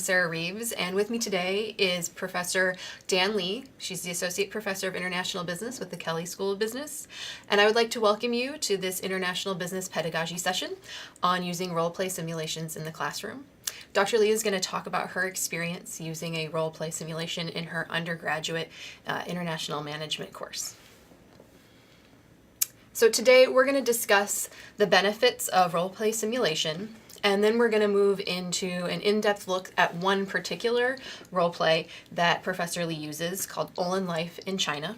Sarah Reeves, and with me today is Professor Dan Lee. She's the Associate Professor of International Business with the Kelley School of Business. And I would like to welcome you to this International Business Pedagogy session on using role-play simulations in the classroom. Dr. Lee is going to talk about her experience using a role-play simulation in her undergraduate international management course. So today we're going to discuss the benefits of role-play simulation, and then we're going to move into an in-depth look at one particular role-play that Professor Lee uses called All in Life in China.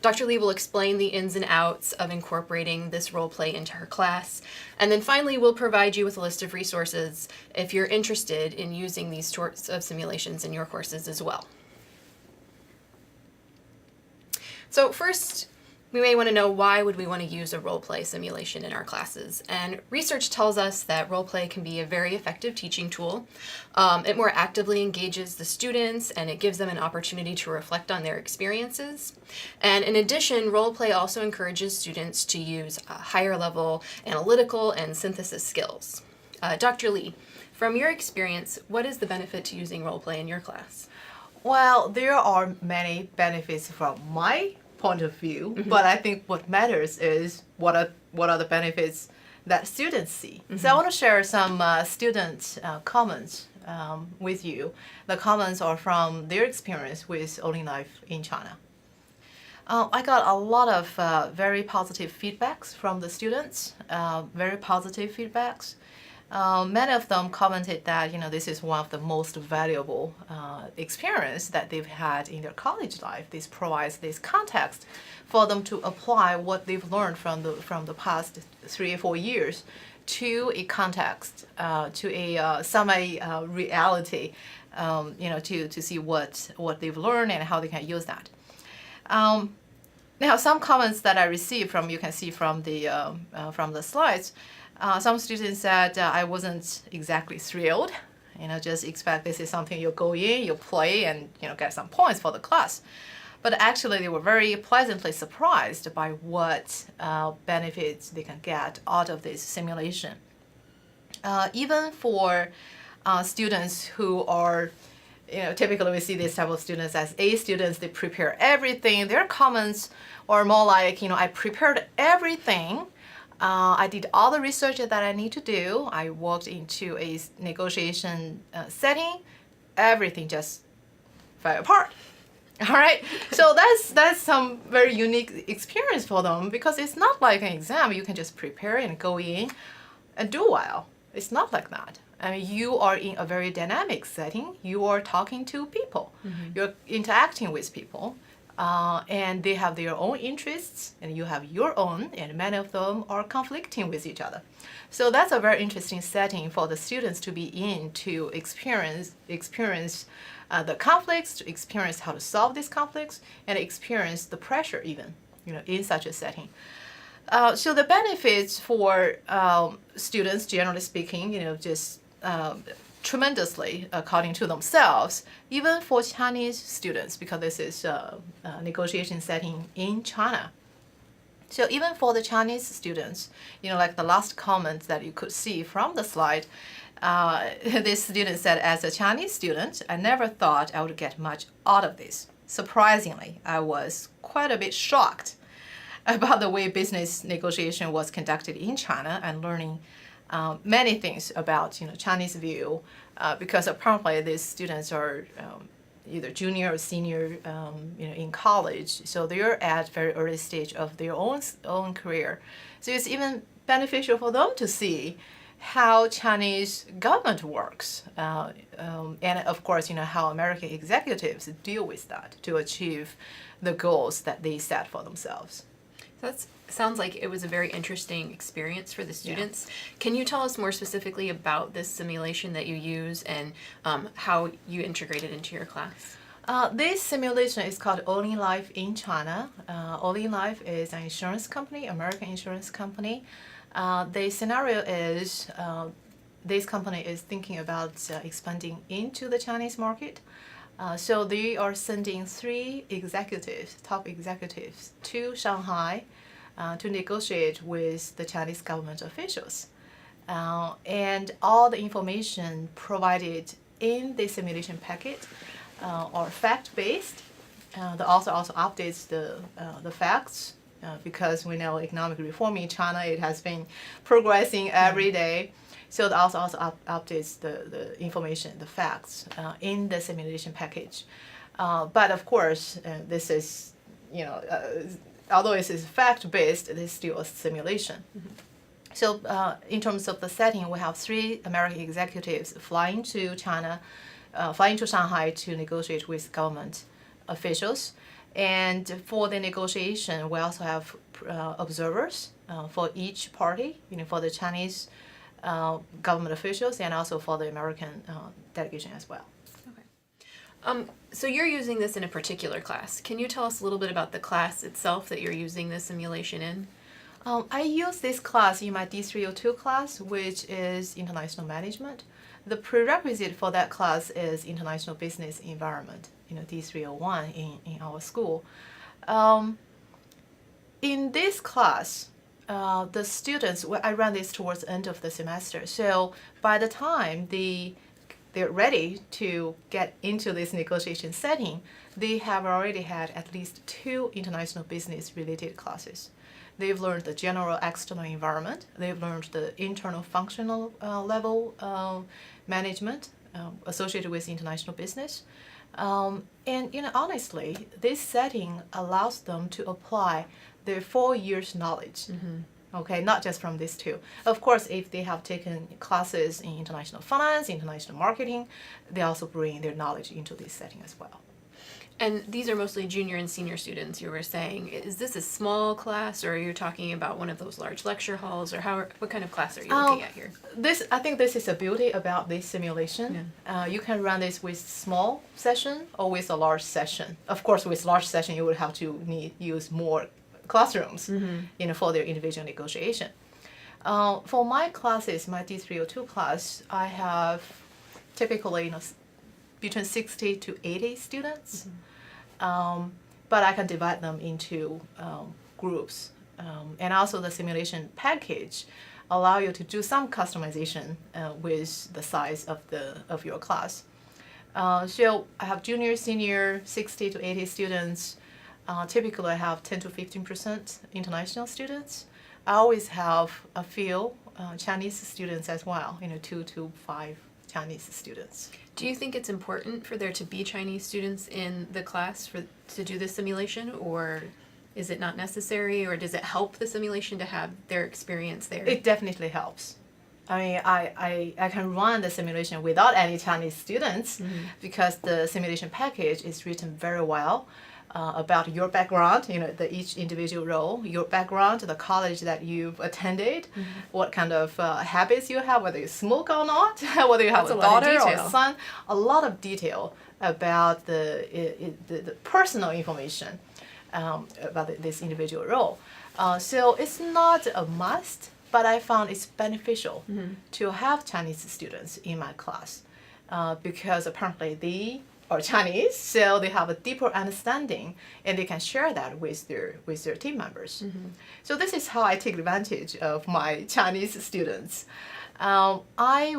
Dr. Lee will explain the ins and outs of incorporating this role-play into her class, and then finally we'll provide you with a list of resources if you're interested in using these sorts of simulations in your courses as well. So first, we may want to know, why would we want to use a role-play simulation in our classes? And research tells us that role-play can be a very effective teaching tool. It more actively engages the students, and it gives them an opportunity to reflect on their experiences. And in addition, role-play also encourages students to use higher-level analytical and synthesis skills. Dr. Lee, from your experience, what is the benefit to using role-play in your class? Well, there are many benefits from my point of view, but I think what matters is what are the benefits that students see. So I want to share some student comments with you. The comments are from their experience with All in Life in China. I got a lot of very positive feedbacks from the students, very positive feedbacks. Many of them commented that this is one of the most valuable experience that they've had in their college life. This provides this context for them to apply what they've learned from the past 3 or 4 years to a context, to a semi-reality, to see what they've learned and how they can use that. Now, some comments that I received from, you can see from the slides. Some students said I wasn't exactly thrilled. Just expect this is something you go in, you play, and get some points for the class. But actually, they were very pleasantly surprised by what benefits they can get out of this simulation. Even for students who are, typically we see this type of students as A students, they prepare everything. Their comments are more like, I prepared everything. I did all the research that I need to do. I walked into a negotiation setting. Everything just fell apart. All right. So that's some very unique experience for them, because it's not like an exam. You can just prepare and go in and do well. It's not like that. I mean, you are in a very dynamic setting. You are talking to people. You're interacting with people. And they have their own interests, and you have your own, and many of them are conflicting with each other. So that's a very interesting setting for the students to be in, to experience the conflicts, to experience how to solve these conflicts, and experience the pressure even, in such a setting. So the benefits for students, generally speaking, just tremendously according to themselves, even for Chinese students, because this is a negotiation setting in China. So even for the Chinese students, like the last comment that you could see from the slide, this student said, as a Chinese student, I never thought I would get much out of this. Surprisingly, I was quite a bit shocked about the way business negotiation was conducted in China, and learning many things about Chinese view, because apparently these students are either junior or senior in college, so they're at very early stage of their own career. So it's even beneficial for them to see how Chinese government works, and of course how American executives deal with that to achieve the goals that they set for themselves. That sounds like it was a very interesting experience for the students. Yeah. Can you tell us more specifically about this simulation that you use, and how you integrate it into your class? This simulation is called All in Life in China. All in Life is an insurance company, American insurance company. The scenario is this company is thinking about expanding into the Chinese market. So they are sending 3 executives, top executives, to Shanghai to negotiate with the Chinese government officials. And all the information provided in the simulation packet are fact-based. The author also updates the facts because we know economic reform in China, it has been progressing every day. So the author also updates the information, the facts in the simulation package. But of course, this is, although it is fact-based, it is still a simulation. So in terms of the setting, we have 3 American executives flying to China, flying to Shanghai to negotiate with government officials. And for the negotiation, we also have observers for each party, for the Chinese government officials and also for the American delegation as well. So you're using this in a particular class. Can you tell us a little bit about the class itself that you're using this simulation in? I use this class in my D302 class, which is International Management. The prerequisite for that class is International Business Environment, D301 in our school. In this class, the students, I ran this towards the end of the semester, so by the time they're ready to get into this negotiation setting, they have already had at least 2 international business related classes. They've learned the general external environment. They've learned the internal functional level management associated with international business. And honestly, this setting allows them to apply their 4 years knowledge. Okay, not just from these 2. Of course, if they have taken classes in international finance, international marketing, they also bring their knowledge into this setting as well. And these are mostly junior and senior students, you were saying. Is this a small class, or are you talking about one of those large lecture halls, or what kind of class are you looking at here? I think this is the beauty about this simulation. You can run this with small session or with a large session. Of course, with large session, you would have to use more classrooms, for their individual negotiation. For my classes, my D302 class, I have typically, between 60 to 80 students, but I can divide them into groups. And also the simulation package allow you to do some customization with the size of your class. So I have junior, senior, 60 to 80 students. Typically, I have 10 to 15% international students. I always have a few Chinese students as well, 2 to 5 Chinese students. Do you think it's important for there to be Chinese students in the class to do this simulation, or is it not necessary, or does it help the simulation to have their experience there? It definitely helps. I mean, I can run the simulation without any Chinese students because the simulation package is written very well. About your background, each individual role, your background, the college that you've attended, what kind of habits you have, whether you smoke or not, whether you have a daughter or a son, a lot of detail about the personal information about this individual role. So it's not a must, but I found it's beneficial to have Chinese students in my class because apparently they are Chinese, so they have a deeper understanding and they can share that with their team members. So this is how I take advantage of my Chinese students. I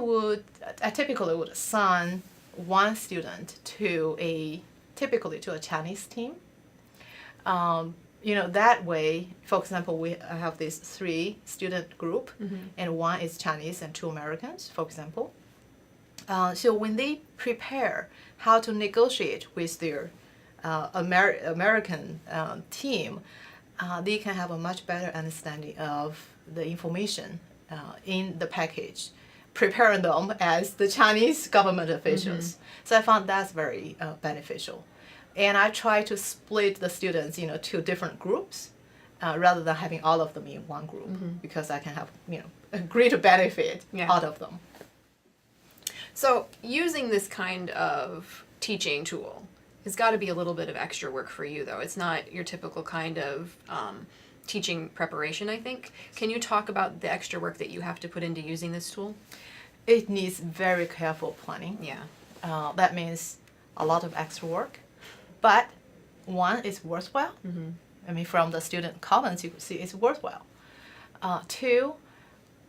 typically would assign one student typically to a Chinese team. That way, for example, I have this 3 student group, and one is Chinese and 2 Americans, for example. So when they prepare how to negotiate with their American team, they can have a much better understanding of the information in the package, preparing them as the Chinese government officials. So I found that's very beneficial. And I try to split the students, to different groups rather than having all of them in one group because I can have, a greater benefit out of them. So using this kind of teaching tool has got to be a little bit of extra work for you, though. It's not your typical kind of teaching preparation, I think. Can you talk about the extra work that you have to put into using this tool? It needs very careful planning. Yeah. That means a lot of extra work, but one, it's worthwhile. I mean, from the student comments, you can see it's worthwhile. 2,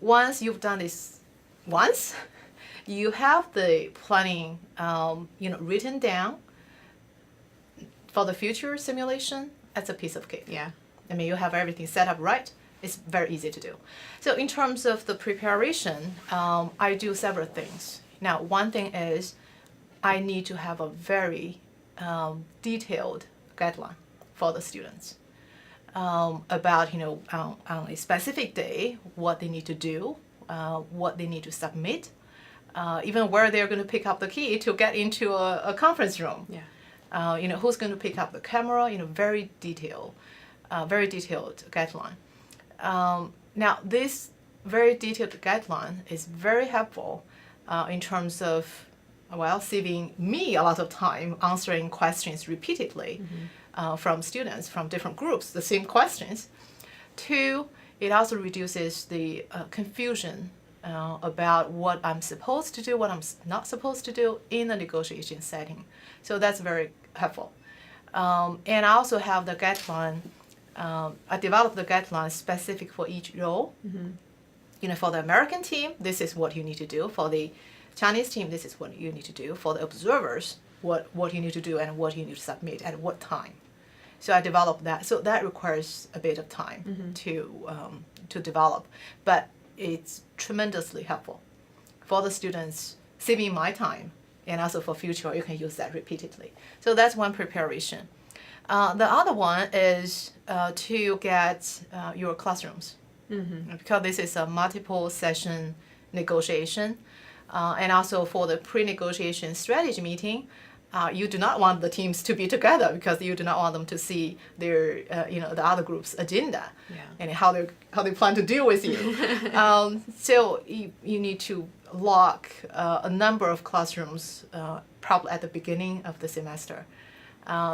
once you've done this once, you have the planning, written down for the future simulation, that's a piece of cake. Yeah. I mean, you have everything set up right. It's very easy to do. So in terms of the preparation, I do several things. Now, one thing is I need to have a very detailed guideline for the students about, on a specific day, what they need to do, what they need to submit, even where they're going to pick up the key to get into a conference room. Yeah. Who's going to pick up the camera, very detailed guideline. Now, this very detailed guideline is very helpful in terms of, saving me a lot of time answering questions repeatedly from students from different groups, the same questions. Two, it also reduces the confusion about what I'm supposed to do, what I'm not supposed to do in the negotiation setting. So that's very helpful. And I also have the guideline. I developed the guidelines specific for each role. For the American team, this is what you need to do. For the Chinese team, this is what you need to do. For the observers, what you need to do and what you need to submit at what time. So I developed that. So that requires a bit of time to develop, but it's tremendously helpful for the students, saving my time, and also for future, you can use that repeatedly. So that's one preparation. The other one is to get your classrooms, because this is a multiple session negotiation, and also for the pre-negotiation strategy meeting, you do not want the teams to be together because you do not want them to see their, the other group's agenda and how they plan to deal with you. So you need to lock a number of classrooms probably at the beginning of the semester.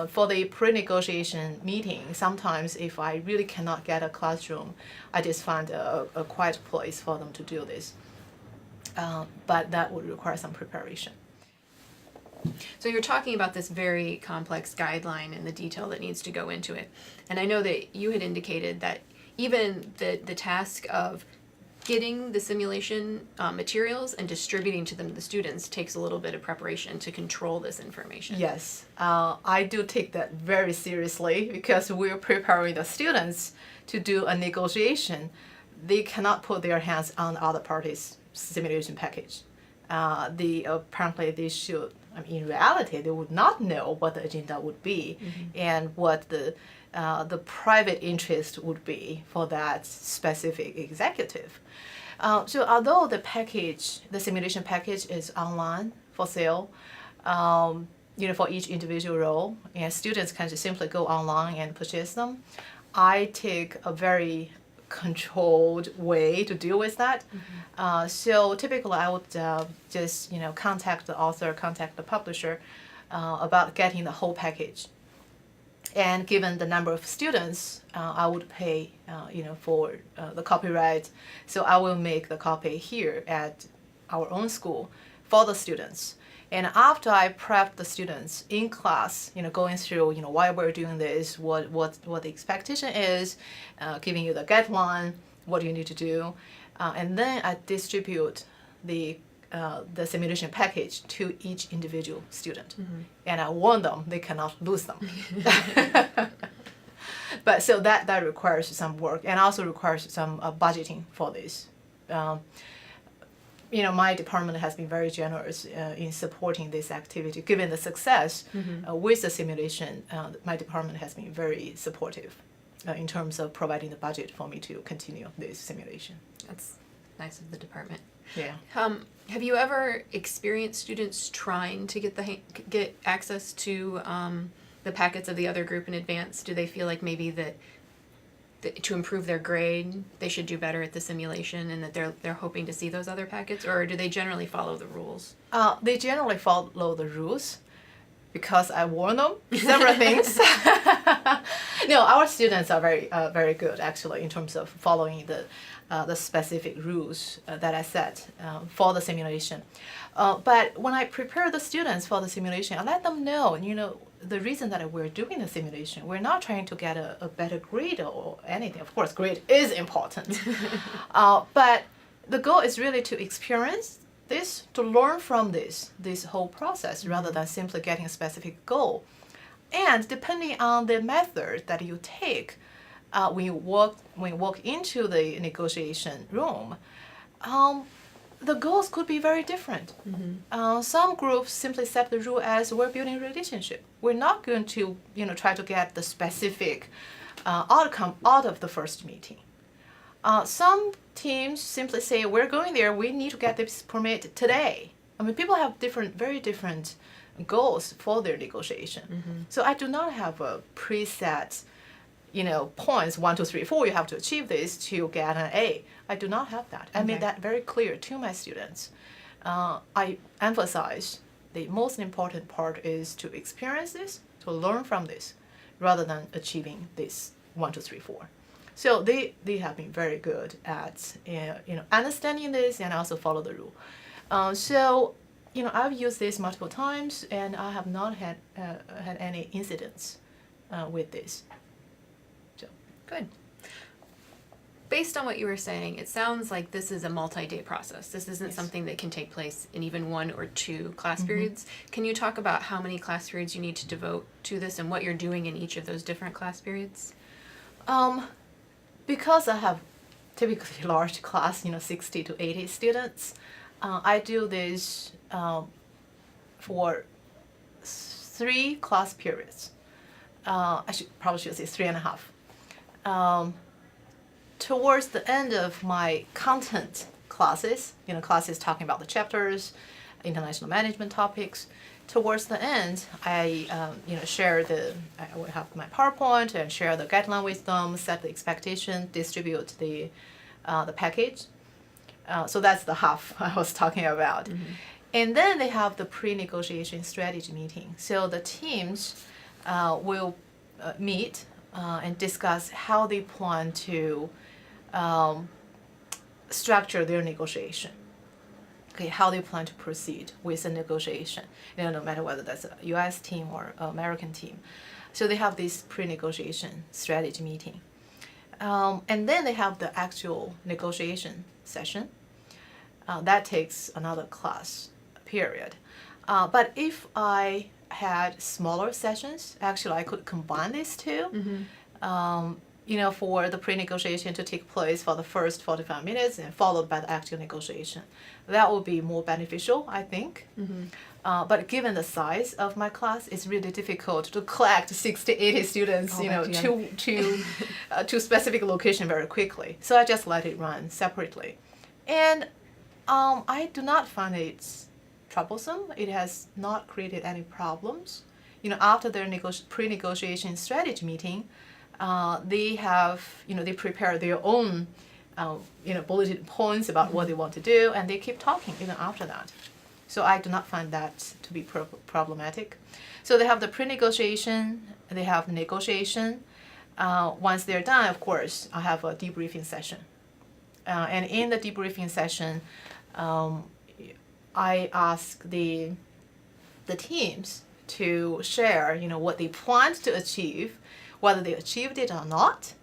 For the pre-negotiation meeting, sometimes if I really cannot get a classroom, I just find a quiet place for them to do this. But that would require some preparation. So you're talking about this very complex guideline and the detail that needs to go into it. And I know that you had indicated that even the task of getting the simulation materials and distributing to them to the students takes a little bit of preparation to control this information. Yes, I do take that very seriously because we're preparing the students to do a negotiation. They cannot put their hands on the other party's simulation package. Apparently they should, in reality, they would not know what the agenda would be and what the private interest would be for that specific executive. So although the simulation package is online for sale, for each individual role, and students can just simply go online and purchase them, I take a very controlled way to deal with that. So typically I would just contact the author, contact the publisher about getting the whole package. And given the number of students, I would pay for the copyright. So I will make the copy here at our own school for the students. And after I prep the students in class, going through, why we're doing this, what the expectation is, giving you the guideline, what you need to do, and then I distribute the simulation package to each individual student, and I warn them they cannot lose them. But so that requires some work and also requires some budgeting for this. My department has been very generous in supporting this activity. Given the success with the simulation, my department has been very supportive in terms of providing the budget for me to continue this simulation. That's nice of the department. Yeah. Have you ever experienced students trying to get access to the packets of the other group in advance? Do they feel like maybe that to improve their grade, they should do better at the simulation, and that they're hoping to see those other packets, or do they generally follow the rules? They generally follow the rules because I warn them several things. No, our students are very good actually in terms of following the specific rules that I set for the simulation. But when I prepare the students for the simulation, I let them know, the reason that we're doing the simulation, we're not trying to get a better grade or anything. Of course, grade is important. But the goal is really to experience to learn from this whole process rather than simply getting a specific goal. And depending on the method that you take, when you walk into the negotiation room, the goals could be very different. Some groups simply set the rule as we're building a relationship. We're not going to try to get the specific outcome out of the first meeting. Some teams simply say we're going there. We need to get this permit today. I mean, people have very different goals for their negotiation. So I do not have a preset points 1, 2, 3, 4. You have to achieve this to get an A. I do not have that. I made that very clear to my students. I emphasize the most important part is to experience this, to learn from this, rather than achieving this 1, 2, 3, 4. So they have been very good at understanding this and also follow the rule. So I've used this multiple times and I have not had any incidents with this. So good. Based on what you were saying, it sounds like this is a multi-day process. This isn't something that can take place in even 1 or 2 class periods. Can you talk about how many class periods you need to devote to this and what you're doing in each of those different class periods? Because I have typically large class, 60 to 80 students, I do this for 3 class periods. I probably should say 3.5. Towards the end of my content classes, classes talking about the chapters, international management topics, towards the end, I I will have my PowerPoint and share the guideline with them, set the expectation, distribute the package. So that's the half I was talking about. And then they have the pre-negotiation strategy meeting. So the teams will meet and discuss how they plan to structure their negotiation. Okay, how they plan to proceed with the negotiation, no matter whether that's a U.S. team or American team. So they have this pre-negotiation strategy meeting. And then they have the actual negotiation session. That takes another class period. But if I had smaller sessions, actually I could combine these two. For the pre-negotiation to take place for the first 45 minutes and followed by the actual negotiation. That would be more beneficial, I think. But given the size of my class, it's really difficult to collect 60, 80 students, to specific location very quickly. So I just let it run separately. And I do not find it troublesome. It has not created any problems. After their pre-negotiation strategy meeting, they have, they prepare their own, bulleted points about what they want to do, and they keep talking even after that. So I do not find that to be problematic. So they have the pre-negotiation, they have the negotiation. Once they're done, of course, I have a debriefing session. And in the debriefing session, I ask the teams to share, what they planned to achieve, whether they achieved it or not,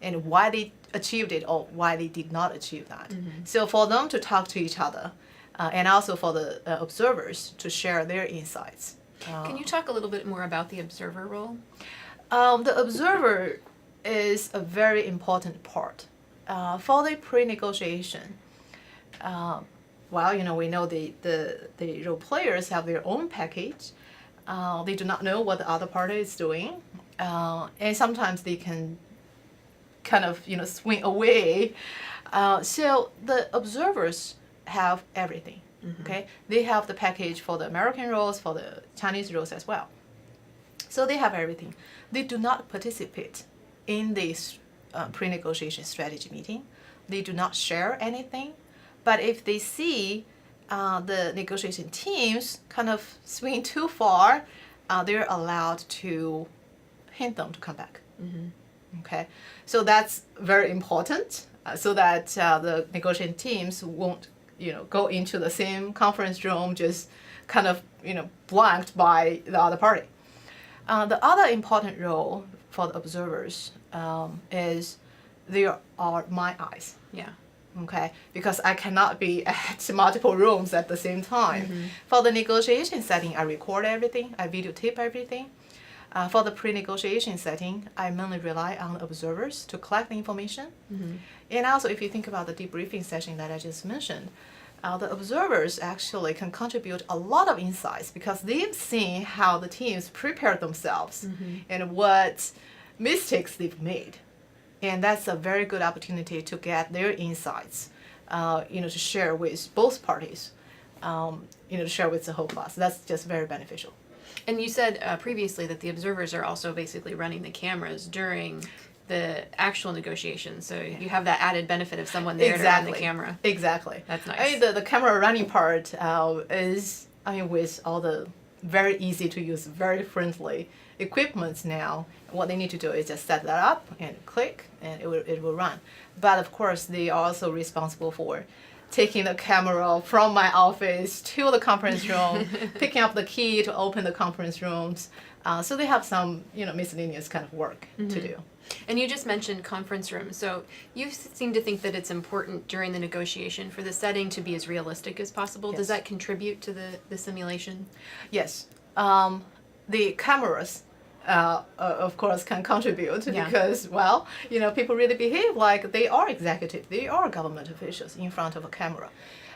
and why they achieved it or why they did not achieve that. So for them to talk to each other, and also for the observers to share their insights. Can you talk a little bit more about the observer role? The observer is a very important part. For the pre-negotiation, we know the role players have their own package. They do not know what the other party is doing. And sometimes they can kind of, swing away. So the observers have everything, okay? They have the package for the American roles, for the Chinese roles as well. So they have everything. They do not participate in this pre-negotiation strategy meeting. They do not share anything. But if they see the negotiation teams kind of swing too far, they're allowed to hint them to come back. Okay, so that's very important, so that the negotiating teams won't, go into the same conference room just kind of, blanked by the other party. The other important role for the observers is they are my eyes. Yeah. okay? Because I cannot be at multiple rooms at the same time. For the negotiation setting, I record everything, I videotape everything. For the pre-negotiation setting, I mainly rely on observers to collect the information. And also, if you think about the debriefing session that I just mentioned, the observers actually can contribute a lot of insights because they've seen how the teams prepared themselves and what mistakes they've made. And that's a very good opportunity to get their insights, to share with both parties, to share with the whole class. That's just very beneficial. And you said previously that the observers are also basically running the cameras during the actual negotiations. So you have that added benefit of someone there to run the camera. Exactly. That's nice. I mean, the camera running part is, with all the very easy to use, very friendly equipment now, what they need to do is just set that up and click and it will run. But of course, they are also responsible for taking the camera from my office to the conference room, picking up the key to open the conference rooms. So they have some, miscellaneous kind of work to do. And you just mentioned conference rooms. So you seem to think that it's important during the negotiation for the setting to be as realistic as possible. Yes. Does that contribute to the simulation? Yes. The cameras, of course, can contribute because, people really behave like they are executive, they are government officials in front of a camera.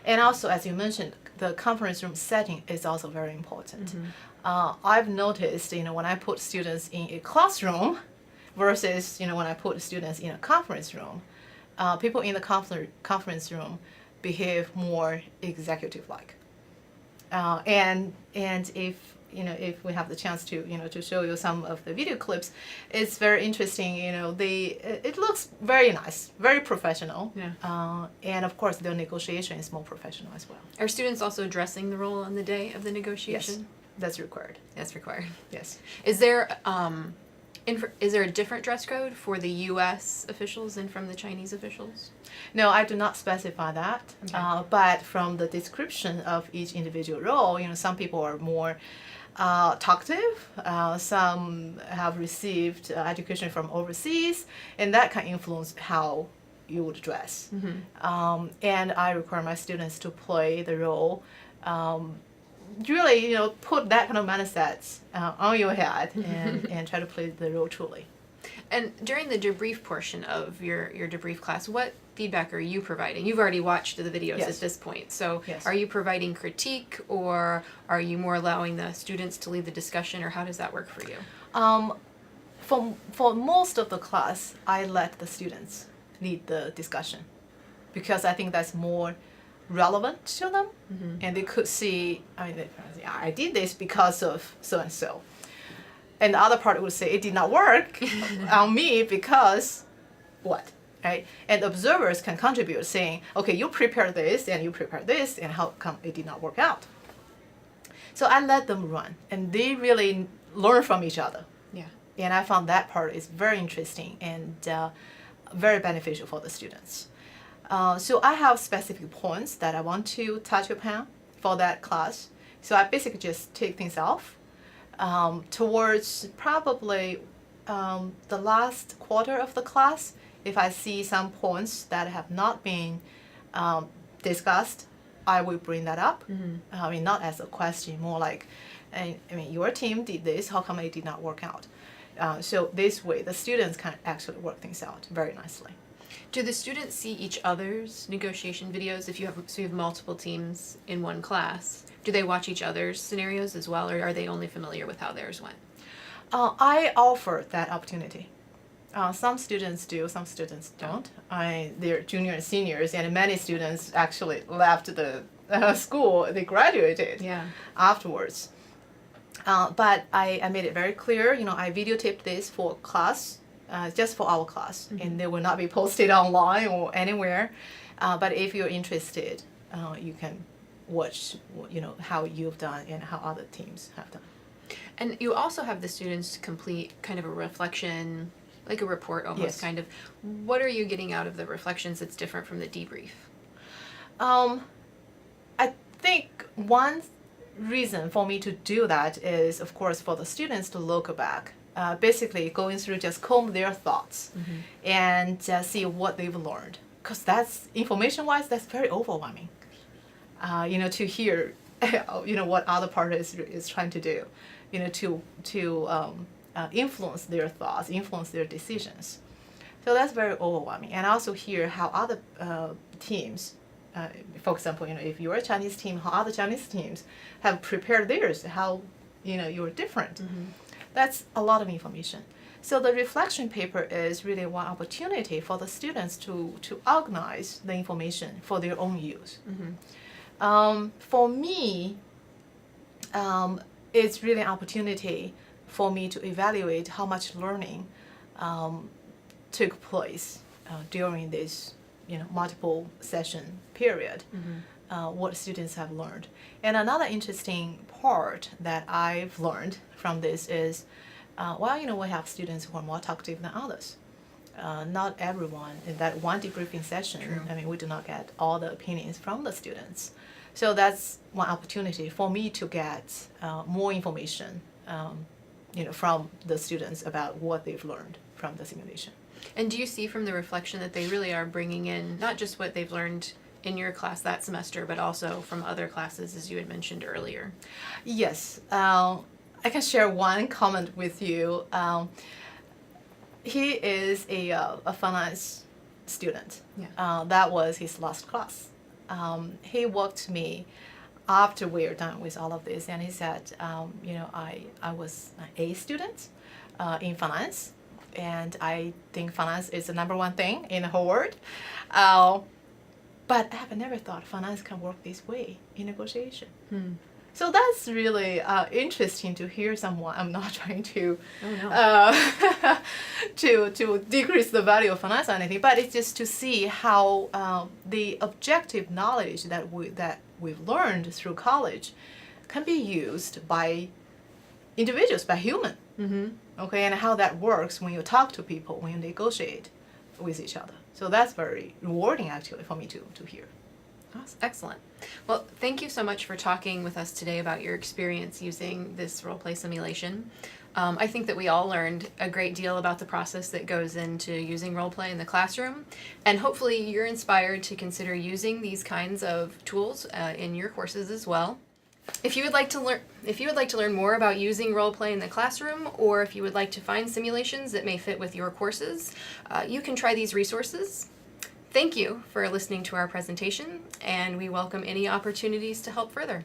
And also, as you mentioned, the conference room setting is also very important. I've noticed, when I put students in a classroom versus, when I put students in a conference room, people in the conference room behave more executive-like. And if we have the chance to show you some of the video clips, it's very interesting. It looks very nice, very professional. Yeah. And of course, the negotiation is more professional as well. Are students also dressing the role on the day of the negotiation? Yes, that's required. That's required. Yes. Is there a different dress code for the U.S. officials than from the Chinese officials? No, I do not specify that. Okay. But from the description of each individual role, some people are more talkative. Some have received education from overseas, and that can influence how you would dress. And I require my students to play the role. Really, put that kind of mindset on your head and try to play the role truly. And during the debrief portion of your debrief class, what feedback are you providing? You've already watched the videos Yes. at this point, so Yes. are you providing critique, or are you more allowing the students to lead the discussion, or how does that work for you? For most of the class, I let the students lead the discussion because I think that's more relevant to them, and they could see, I did this because of so and so. And the other part would say, it did not work on me because what, right? And observers can contribute saying, okay, you prepared this and you prepared this, and how come it did not work out? So I let them run, and they really learn from each other. Yeah. And I found that part is very interesting and very beneficial for the students. So I have specific points that I want to touch upon for that class. So I basically just take things off. Towards probably the last quarter of the class, if I see some points that have not been discussed, I will bring that up. Not as a question, more like, your team did this, how come it did not work out? So this way, the students can actually work things out very nicely. Do the students see each other's negotiation videos? If you have multiple teams in one class, do they watch each other's scenarios as well, or are they only familiar with how theirs went? I offer that opportunity. Some students do, some students don't. They're junior and seniors, and many students actually left the school. They graduated afterwards. But I made it very clear, I videotaped this for class, just for our class, and they will not be posted online or anywhere. But if you're interested, you can watch, how you've done and how other teams have done. And you also have the students complete kind of a reflection, like a report almost, Yes. kind of. What are you getting out of the reflections that's different from the debrief? I think one reason for me to do that is, of course, for the students to look back. Basically, going through just comb their thoughts and see what they've learned because that's information-wise, that's very overwhelming. To hear, what other party is trying to do, to influence their thoughts, influence their decisions. So that's very overwhelming. And also hear how other teams, for example, if you're a Chinese team, how other Chinese teams have prepared theirs, how, you're different. Mm-hmm. That's a lot of information. So the reflection paper is really one opportunity for the students to organize the information for their own use. Mm-hmm. For me, it's really an opportunity for me to evaluate how much learning took place during this multiple session period, what students have learned. And another interesting part that I've learned from this is, we have students who are more talkative than others. Not everyone in that one debriefing session, True. we do not get all the opinions from the students. So that's one opportunity for me to get more information from the students about what they've learned from the simulation. And do you see from the reflection that they really are bringing in not just what they've learned in your class that semester, but also from other classes, as you had mentioned earlier? Yes. I can share one comment with you. He is a finance student. Yeah. That was his last class. He walked to me after we were done with all of this, and he said, I was an A student in finance, and I think finance is the number one thing in the whole world. But I have never thought finance can work this way in negotiation. So that's really interesting to hear someone. I'm not trying to to decrease the value of finance or anything, but it's just to see how the objective knowledge that we've learned through college can be used by individuals, by human. Mm-hmm. Okay, and how that works when you talk to people, when you negotiate with each other. So that's very rewarding, actually, for me to hear. Awesome. Excellent. Well, thank you so much for talking with us today about your experience using this role-play simulation. I think that we all learned a great deal about the process that goes into using role-play in the classroom, and hopefully you're inspired to consider using these kinds of tools in your courses as well. If you would like to learn more about using role-play in the classroom, or if you would like to find simulations that may fit with your courses, you can try these resources. Thank you for listening to our presentation, and we welcome any opportunities to help further.